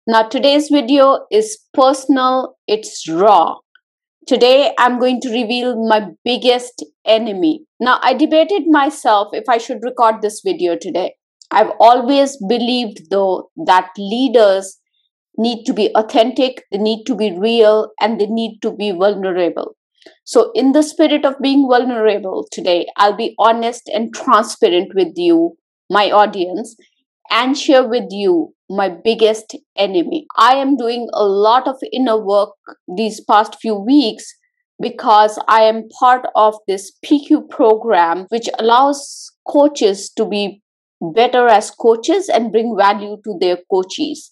Now, today's video is personal, it's raw. Today, I'm going to reveal my biggest enemy. Now, I debated myself if I should record this video today. I've always believed, though, that leaders need to be authentic, they need to be real, and they need to be vulnerable. So, in the spirit of being vulnerable today, I'll be honest and transparent with you, my audience, and share with you my biggest enemy. I am doing a lot of inner work these past few weeks because I am part of this PQ program, which allows coaches to be better as coaches and bring value to their coachees.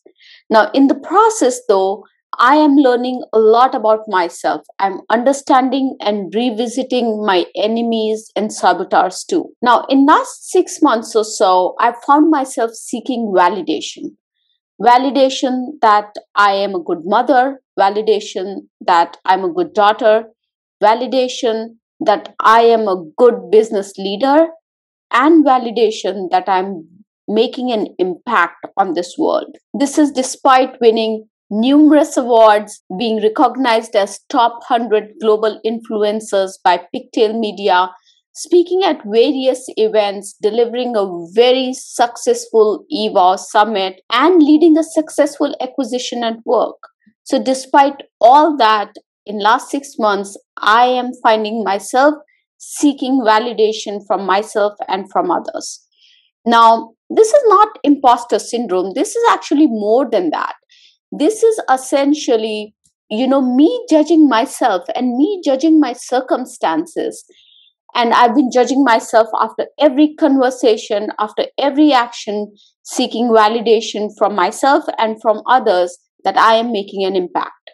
Now, in the process, though, I am learning a lot about myself. I'm understanding and revisiting my enemies and saboteurs too. Now, in last 6 months or so, I found myself seeking validation. Validation that I am a good mother, validation that I'm a good daughter, validation that I am a good business leader, and validation that I'm making an impact on this world. This is despite winning numerous awards, being recognized as top 100 global influencers by Pictail Media, speaking at various events, delivering a very successful EVA summit, and leading a successful acquisition at work. So despite all that, in last 6 months, I am finding myself seeking validation from myself and from others. Now, this is not imposter syndrome. This is actually more than that. This is essentially, me judging myself and me judging my circumstances. And I've been judging myself after every conversation, after every action, seeking validation from myself and from others that I am making an impact.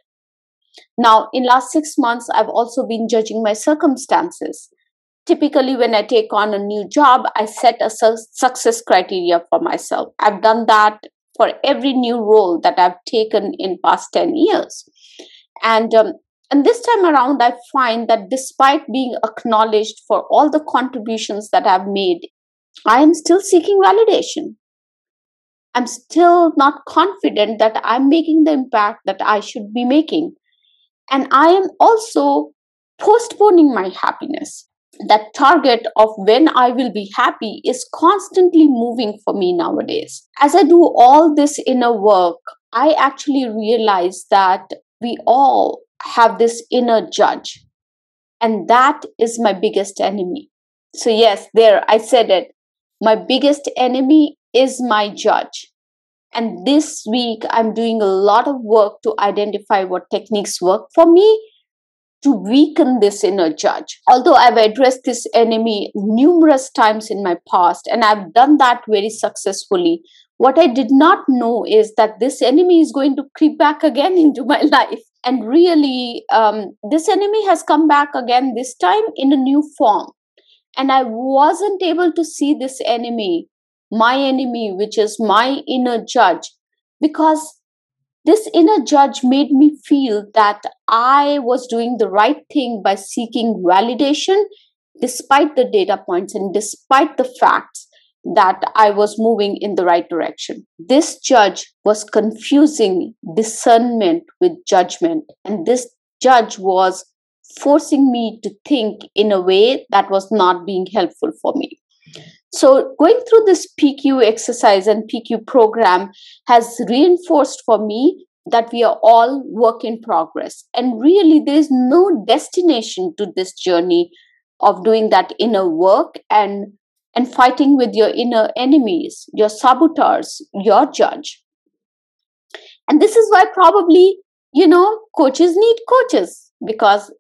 Now, in last 6 months, I've also been judging my circumstances. Typically, when I take on a new job, I set a success criteria for myself. I've done that for every new role that I've taken in past 10 years. And this time around, I find that despite being acknowledged for all the contributions that I've made, I am still seeking validation. I'm still not confident that I'm making the impact that I should be making. And I am also postponing my happiness. That target of when I will be happy is constantly moving for me nowadays. As I do all this inner work, I actually realize that we all have this inner judge, and that is my biggest enemy. So, yes, there I said it. My biggest enemy is my judge. And this week, I'm doing a lot of work to identify what techniques work for me to weaken this inner judge. Although I've addressed this enemy numerous times in my past, and I've done that very successfully, what I did not know is that this enemy is going to creep back again into my life. And really, this enemy has come back again, this time in a new form. And I wasn't able to see this enemy, my enemy, which is my inner judge, because this inner judge made me feel that I was doing the right thing by seeking validation despite the data points and despite the facts that I was moving in the right direction. This judge was confusing discernment with judgment, and this judge was forcing me to think in a way that was not being helpful for me. So, going through this PQ exercise and PQ program has reinforced for me that we are all work in progress. And really, there is no destination to this journey of doing that inner work and fighting with your inner enemies, your saboteurs, your judge. And this is why probably, coaches need coaches,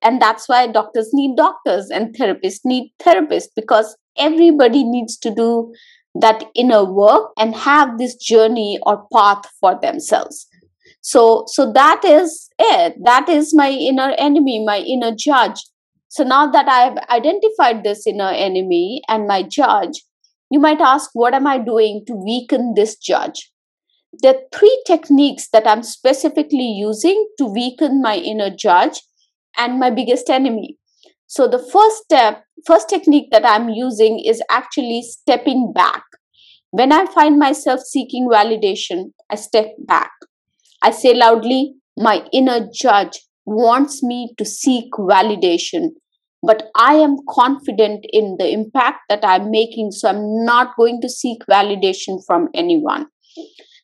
and that's why doctors need doctors and therapists need therapists, because everybody needs to do that inner work and have this journey or path for themselves. So that is it. That is my inner enemy, my inner judge. So now that I have identified this inner enemy and my judge, you might ask, what am I doing to weaken this judge? There are 3 techniques that I'm specifically using to weaken my inner judge and my biggest enemy. So the first technique that I'm using is actually stepping back. When I find myself seeking validation, I step back. I say loudly, my inner judge wants me to seek validation, but I am confident in the impact that I'm making, so I'm not going to seek validation from anyone.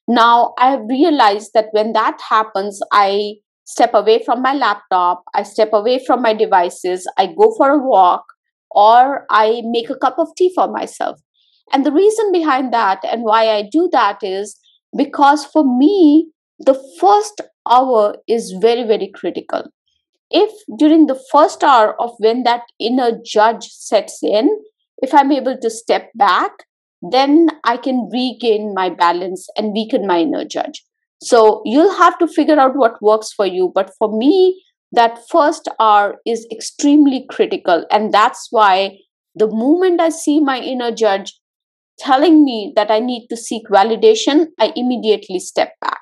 Now, I have realized that when that happens, I step away from my laptop, I step away from my devices, I go for a walk, or I make a cup of tea for myself. And the reason behind that and why I do that is because for me, the first hour is very, very critical. If during the first hour of when that inner judge sets in, if I'm able to step back, then I can regain my balance and weaken my inner judge. So you'll have to figure out what works for you. But for me, that first hour is extremely critical. And that's why the moment I see my inner judge telling me that I need to seek validation, I immediately step back.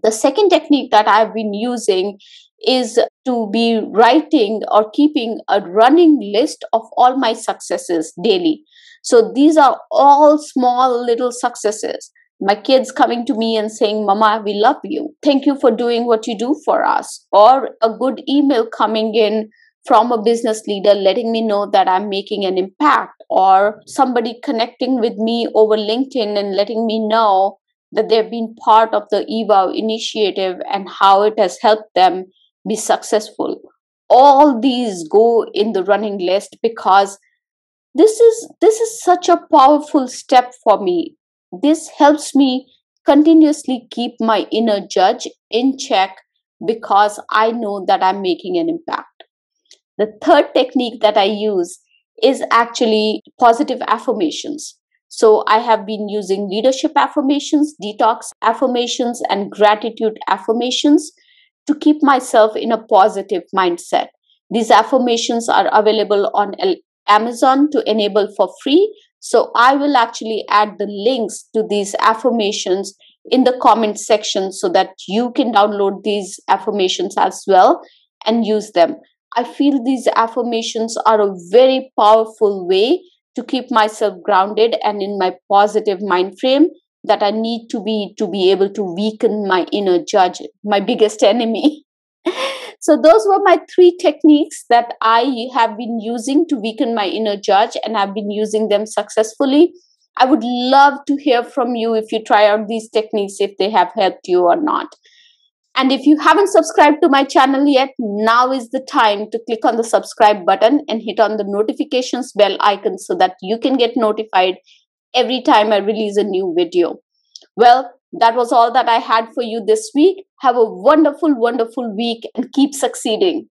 The second technique that I've been using is to be writing or keeping a running list of all my successes daily. So these are all small little successes. My kids coming to me and saying, Mama, we love you. Thank you for doing what you do for us. Or a good email coming in from a business leader letting me know that I'm making an impact. Or somebody connecting with me over LinkedIn and letting me know that they've been part of the EVOW initiative and how it has helped them be successful. All these go in the running list because this is such a powerful step for me. This helps me continuously keep my inner judge in check because I know that I'm making an impact. The third technique that I use is actually positive affirmations. So I have been using leadership affirmations, detox affirmations, and gratitude affirmations to keep myself in a positive mindset. These affirmations are available on Amazon to enable for free. So I will actually add the links to these affirmations in the comment section so that you can download these affirmations as well and use them. I feel these affirmations are a very powerful way to keep myself grounded and in my positive mind frame that I need to be able to weaken my inner judge, my biggest enemy. So those were my three techniques that I have been using to weaken my inner judge, and I've been using them successfully. I would love to hear from you if you try out these techniques, if they have helped you or not. And if you haven't subscribed to my channel yet, now is the time to click on the subscribe button and hit on the notifications bell icon so that you can get notified every time I release a new video. Well, that was all that I had for you this week. Have a wonderful, wonderful week and keep succeeding.